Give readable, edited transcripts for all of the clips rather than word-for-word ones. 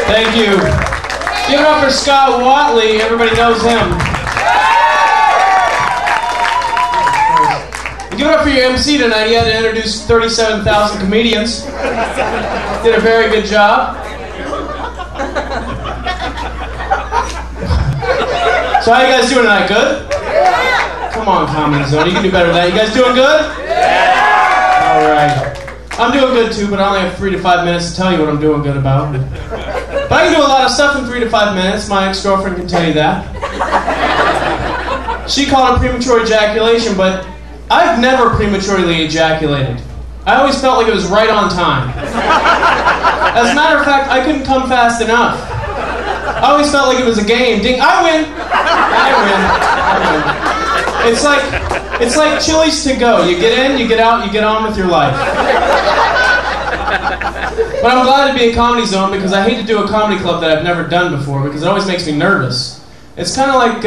Thank you. Give it up for Scott Watley. Everybody knows him. Give it up for your MC tonight. He had to introduce 37,000 comedians. Did a very good job. So how you guys doing tonight? Good? Come on, Comedy Zone. You can do better than that. You guys doing good? All right. I'm doing good too, but I only have 3 to 5 minutes to tell you what I'm doing good about. But I can do a lot of stuff in 3 to 5 minutes. My ex-girlfriend can tell you that. She called it premature ejaculation, but I've never prematurely ejaculated. I always felt like it was right on time. As a matter of fact, I couldn't come fast enough. I always felt like it was a game. Ding! I win. It's like Chili's to go. You get in, you get out, you get on with your life. But I'm glad to be at Comedy Zone because I hate to do a comedy club that I've never done before because it always makes me nervous. It's kind of like,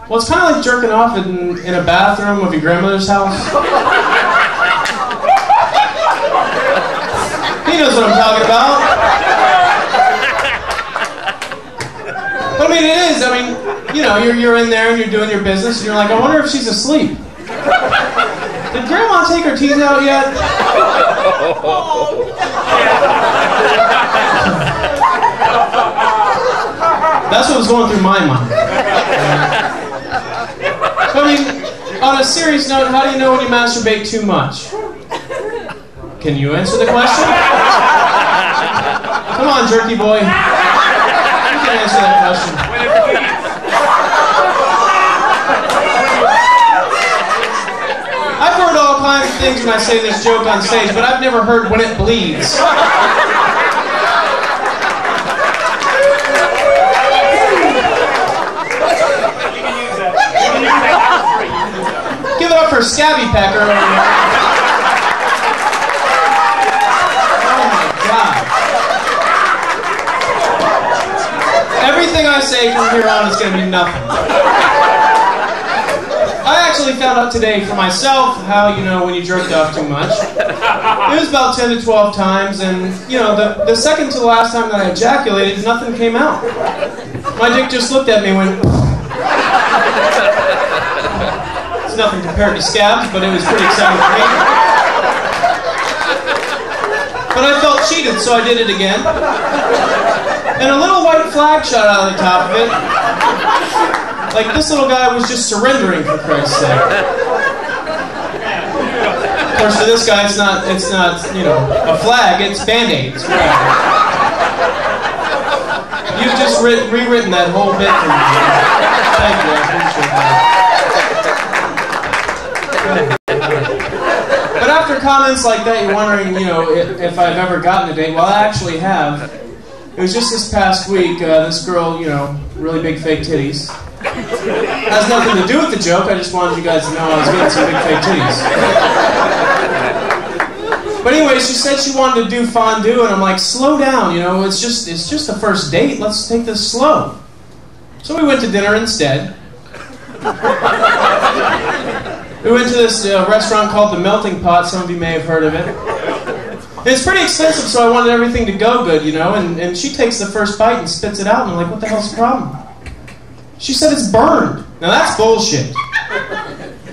well, it's kind of like jerking off in a bathroom of your grandmother's house. He knows what I'm talking about. But I mean, it is. I mean, you know, you're in there and you're doing your business and you're like, I wonder if she's asleep. Did Grandma take her teeth out yet? That's what was going through my mind. I mean, on a serious note, how do you know when you masturbate too much? Can you answer the question? Come on, jerky boy. You can answer that question. I've heard all kinds of things when I say this joke on stage, but I've never heard when it bleeds. Give it up for Scabby Pecker over here. Oh my God. Everything I say from here on is going to be nothing. I actually found out today for myself how you know when you jerked off too much. It was about 10 to 12 times, and you know, the second to the last time that I ejaculated, nothing came out. My dick just looked at me and went... It's nothing compared to Scabs, but it was pretty exciting for me. But I felt cheated, so I did it again. And a little white flag shot out of the top of it. Like this little guy was just surrendering, for Christ's sake. Of course, for this guy, it's not, you know, a flag, it's Band-Aids. You've just rewritten that whole bit for me. Thank you, I appreciate that. But after comments like that, you're wondering, you know, if I've ever gotten a date. Well, I actually have. It was just this past week, this girl, you know, really big fake titties. Has nothing to do with the joke, I just wanted you guys to know I was getting some big fake titties. But anyway, she said she wanted to do fondue, and I'm like, slow down, you know, it's just the first date, let's take this slow. So we went to dinner instead. We went to this restaurant called The Melting Pot, some of you may have heard of it. And it's pretty expensive, so I wanted everything to go good, you know, and she takes the first bite and spits it out, and I'm like, what the hell's the problem? She said it's burned. Now that's bullshit.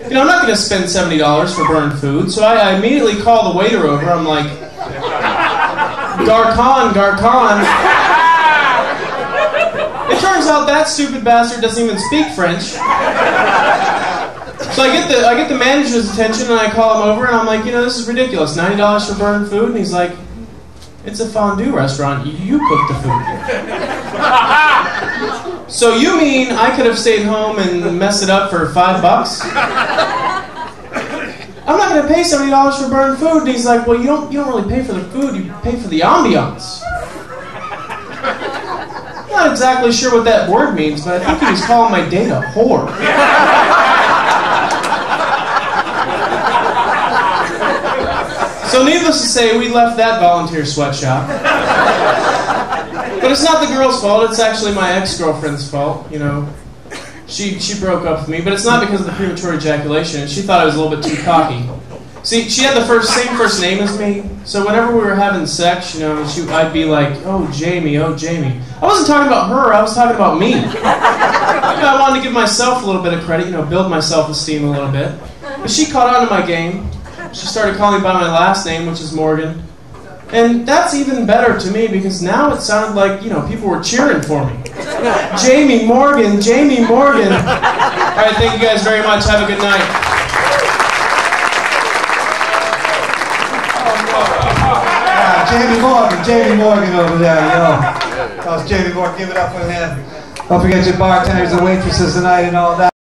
You know, I'm not going to spend $70 for burned food, so I immediately call the waiter over. I'm like, Garcon. It turns out that stupid bastard doesn't even speak French. So I get the manager's attention and I call him over and I'm like, you know, this is ridiculous. $90 for burned food? And he's like, it's a fondue restaurant. You cook the food. So you mean I could have stayed home and messed it up for $5? I'm not going to pay $70 for burned food. And he's like, well, you don't really pay for the food. You pay for the ambiance. I'm not exactly sure what that word means, but I think he was calling my date a whore. So needless to say, we left that volunteer sweatshop. But it's not the girl's fault, it's actually my ex-girlfriend's fault, you know. She broke up with me, but it's not because of the premature ejaculation. She thought I was a little bit too cocky. See, she had the same first name as me, so whenever we were having sex, you know, I'd be like, oh, Jamie, oh, Jamie. I wasn't talking about her, I was talking about me. You know, I wanted to give myself a little bit of credit, you know, build my self-esteem a little bit. But she caught on to my game. She started calling me by my last name, which is Morgan. And that's even better to me, because now it sounded like, you know, people were cheering for me. Jamie Morgan, Jamie Morgan. All right, thank you guys very much. Have a good night. Jamie Morgan over there, yo. That was Jamie Morgan. Give it up for him. Don't forget your bartenders and waitresses tonight and all that.